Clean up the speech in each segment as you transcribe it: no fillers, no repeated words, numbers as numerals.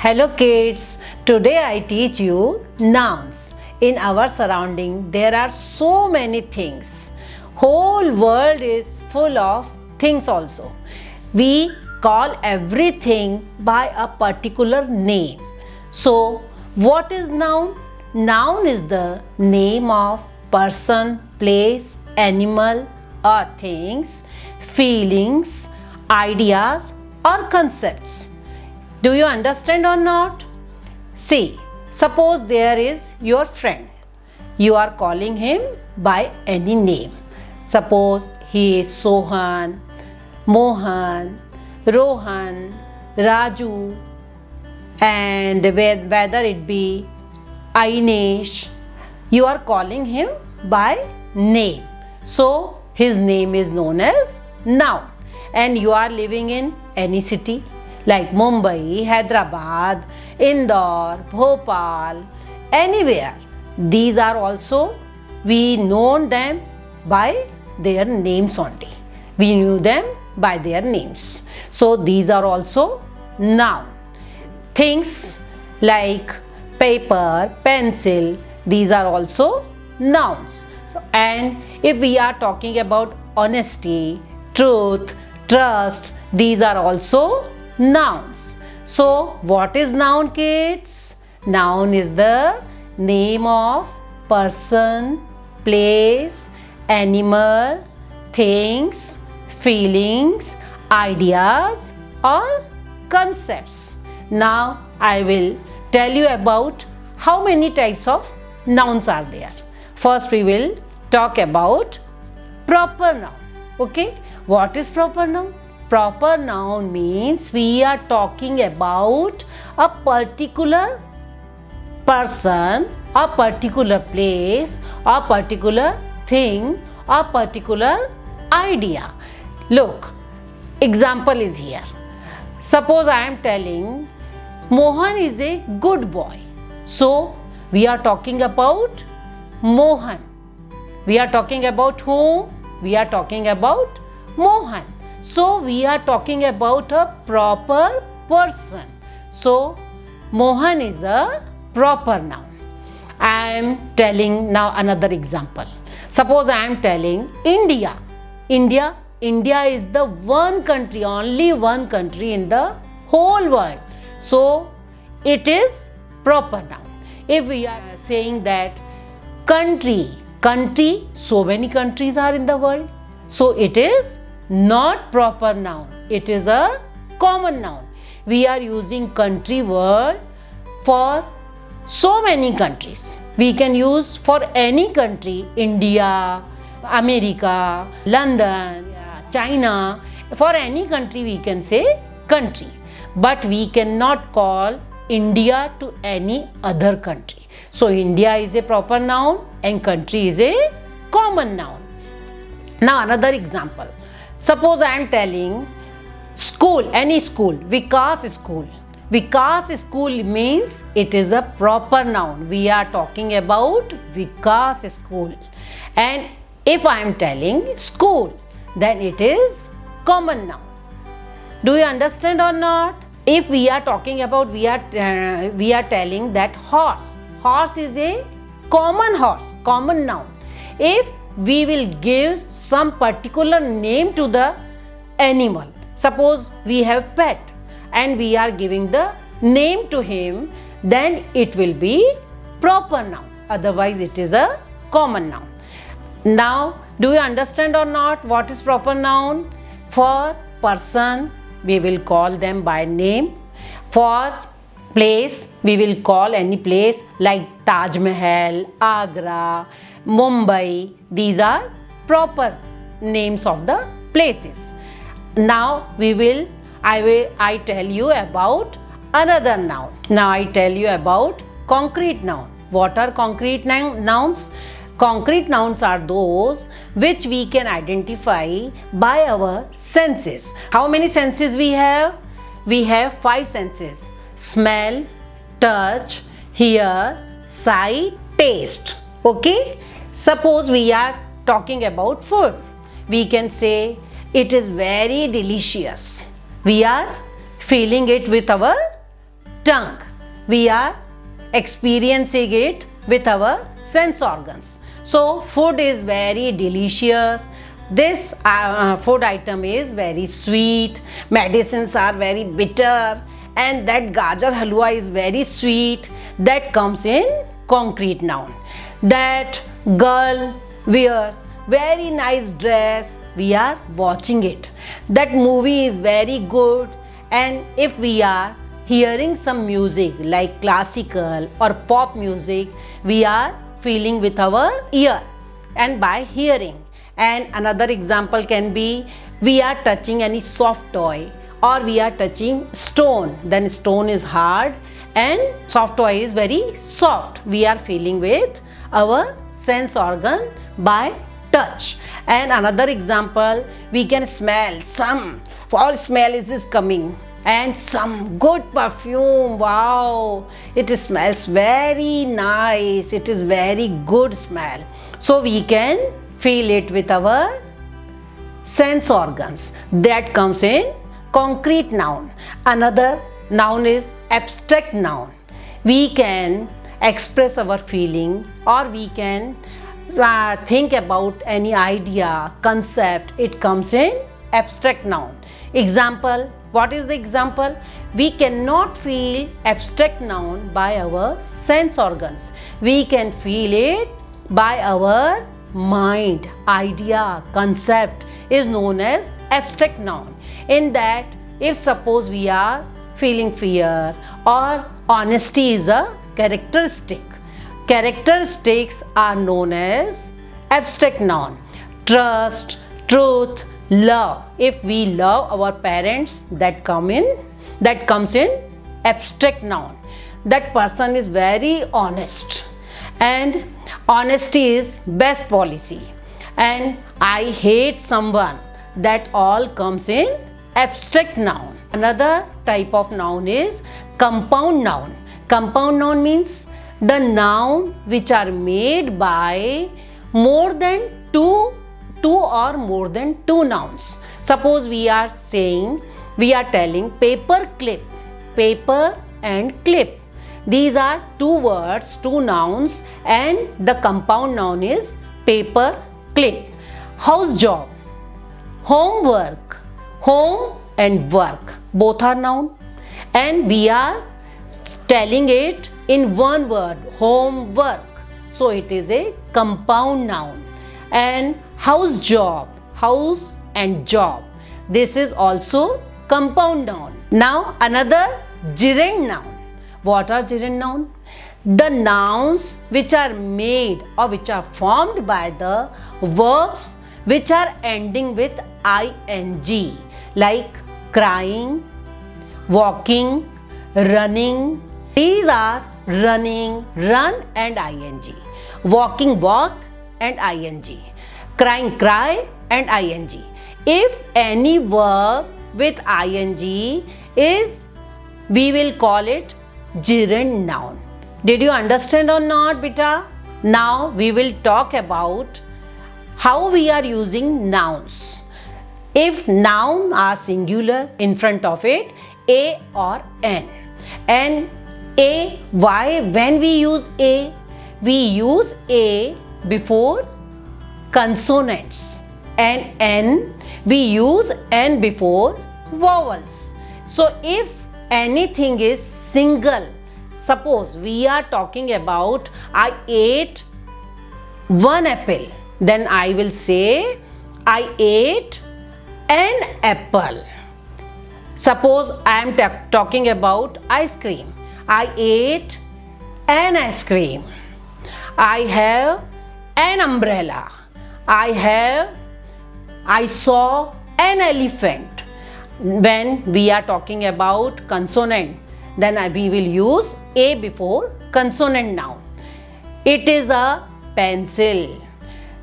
Hello kids, today I teach you nouns. In our surrounding there are so many things. Whole world is full of things also. We call everything by a particular name. So what is noun? Noun is the name of person, place, animal or things, feelings, ideas or concepts. Do you understand or not? See, suppose there is your friend. You are calling him by any name. Suppose he is Sohan, Mohan, Rohan, Raju, and whether it be Ainesh, you are calling him by name. So his name is known as noun. And you are living in any city like Mumbai, Hyderabad, Indore, Bhopal, anywhere. These are also, we know them by their names only. We knew them by their names. So these are also noun. Things like paper, pencil, these are also nouns. And if we are talking about honesty, truth, trust, these are also nouns. So what is noun, kids? Noun is the name of person, place, animal, things, feelings, ideas or concepts. Now I will tell you about how many types of nouns are there. First we will talk about proper noun. Okay, what is proper noun? Proper noun means we are talking about a particular person, a particular place, a particular thing, a particular idea. Look, example is here. Suppose I am telling Mohan is a good boy. So we are talking about Mohan. We are talking about whom? We are talking about Mohan. So we are talking about a proper person. So Mohan is a proper noun. I am telling now another example. Suppose I am telling India. India is the one country, only one country in the whole world. So it is proper noun. If we are saying that country, so many countries are in the world. So it is not proper noun. It is a common noun. We are using country word for so many countries. We can use for any country, India, America, London, China. For any country we can say country. But we cannot call India to any other country. So India is a proper noun and country is a common noun. Now another example. Suppose I am telling school, any school, Vikas school. Vikas school means it is a proper noun. We are talking about Vikas school. And if I am telling school, then it is common noun. Do you understand or not? If we are talking about, we are telling that horse. Horse is a common noun. If we will give some particular name to the animal. Suppose we have pet and we are giving the name to him, then it will be proper noun. Otherwise it is a common noun. Now do you understand or not what is proper noun? For person we will call them by name. For place we will call any place like Taj Mahal, Agra, Mumbai. These are proper names of the places. Now I tell you about another noun. Now I tell you about concrete noun. What are concrete nouns? Concrete nouns are those which we can identify by our senses. How many senses we have? We have 5 senses. Smell, touch, hear, sight, taste. Okay? Suppose we are talking about food. We can say it is very delicious. We are feeling it with our tongue. We are experiencing it with our sense organs. So food is very delicious. This food item is very sweet. Medicines are very bitter, and that gajar halwa is very sweet. That comes in concrete noun. That girl wears very nice dress. We are watching it. That movie is very good. And if we are hearing some music like classical or pop music, we are feeling with our ear and by hearing. And another example can be, we are touching any soft toy or we are touching stone. Then stone is hard and soft toy is very soft. We are feeling with our sense organ by touch. And another example, we can smell some foul smell is coming and some good perfume. Wow, it smells very nice. It is very good smell. So we can feel it with our sense organs. That comes in concrete noun. Another noun is abstract noun. We can express our feeling or we can think about any idea, concept. It comes in abstract noun. Example, what is the example? We cannot feel abstract noun by our sense organs. We can feel it by our mind. Idea, concept is known as abstract noun. In that, if suppose we are feeling fear or honesty is a characteristic, characteristics are known as abstract noun. Trust, truth, love. If we love our parents, that comes in abstract noun. That person is very honest and honesty is best policy. And I hate someone, that all comes in abstract noun. Another type of noun is compound noun. Compound noun means the noun which are made by more than two or more than two nouns. Suppose we are telling paper clip, paper and clip. These are two words, two nouns, and the compound noun is paper clip. House job, homework, home and work, both are noun, and we are telling it in one word, homework. So it is a compound noun. And house job, house and job, this is also compound noun. Now another gerund noun. What are gerund noun? The nouns which are made or which are formed by the verbs which are ending with ing, like crying, walking, running. These are running, run and ing. Walking, walk and ing. Crying, cry and ing. If any verb with ing is, we will call it gerund noun. Did you understand or not, beta? Now we will talk about how we are using nouns. If noun are singular, in front of it a or n. And a, why? When we use a, we use a before consonants, and n, we use n before vowels. So if anything is single, suppose we are talking about I ate one apple, then I will say I ate an apple. Suppose I am talking about ice cream, I ate an ice cream. I have an umbrella. I saw an elephant. When we are talking about consonant, then we will use a before consonant noun. It is a pencil.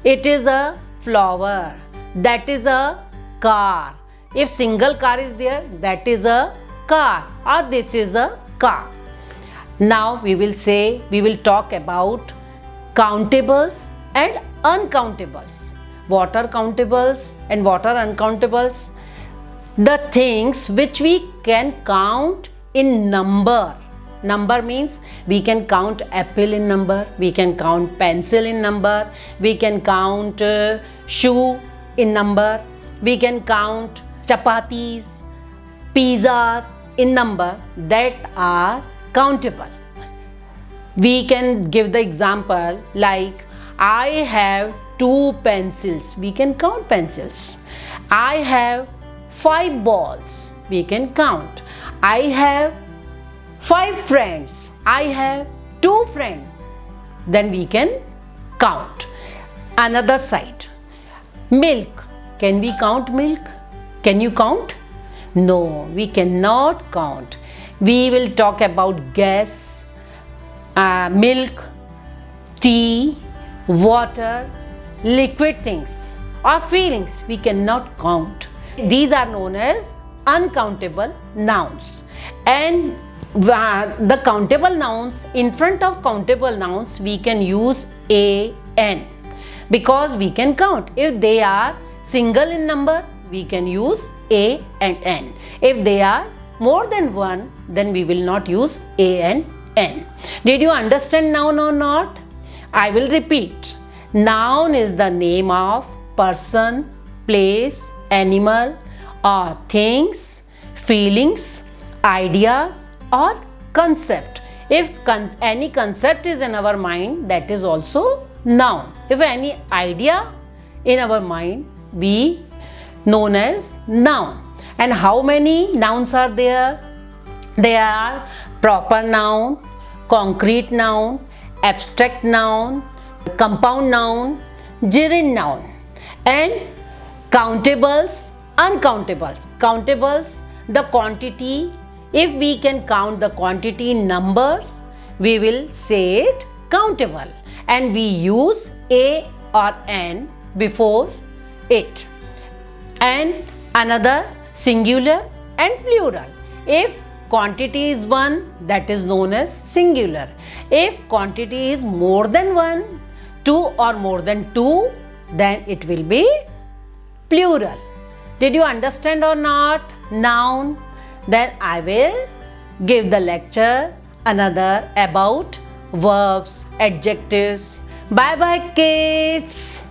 It is a flower. That is a car. If single car is there, that is a car, or this is a car. Now we will talk about countables and uncountables. What are countables and what are uncountables? The things which we can count in number. Number means we can count apple in number, we can count pencil in number, we can count shoe in number, we can count chapatis, pizzas in number that are countable. We can give the example like I have 2 pencils, we can count pencils. I have 5 balls, we can count. I have 5 friends, I have 2 friends, then we can count. Another side, milk, can we count milk? Can you count? No, we cannot count. We will talk about gas, milk, tea, water, liquid things or feelings we cannot count. These are known as uncountable nouns. And the countable nouns, in front of countable nouns we can use an because we can count. If they are single in number, we can use a and n. If they are more than one, then we will not use a and n. Did you understand noun or not? I will repeat. Noun is the name of person, place, animal or things, feelings, ideas or concept. If any concept is in our mind, that is also noun. If any idea in our mind, be known as noun. And how many nouns are there? There are proper noun, concrete noun, abstract noun, compound noun, gerund noun, and countables, uncountables. Countables, the quantity. If we can count the quantity in numbers, we will say it countable, and we use a or n before it. And another, singular and plural. If quantity is 1, that is known as singular. If quantity is more than 1, 2 or more than 2, then it will be plural. Did you understand or not? Noun. Then I will give the lecture another about verbs, adjectives. Bye bye kids.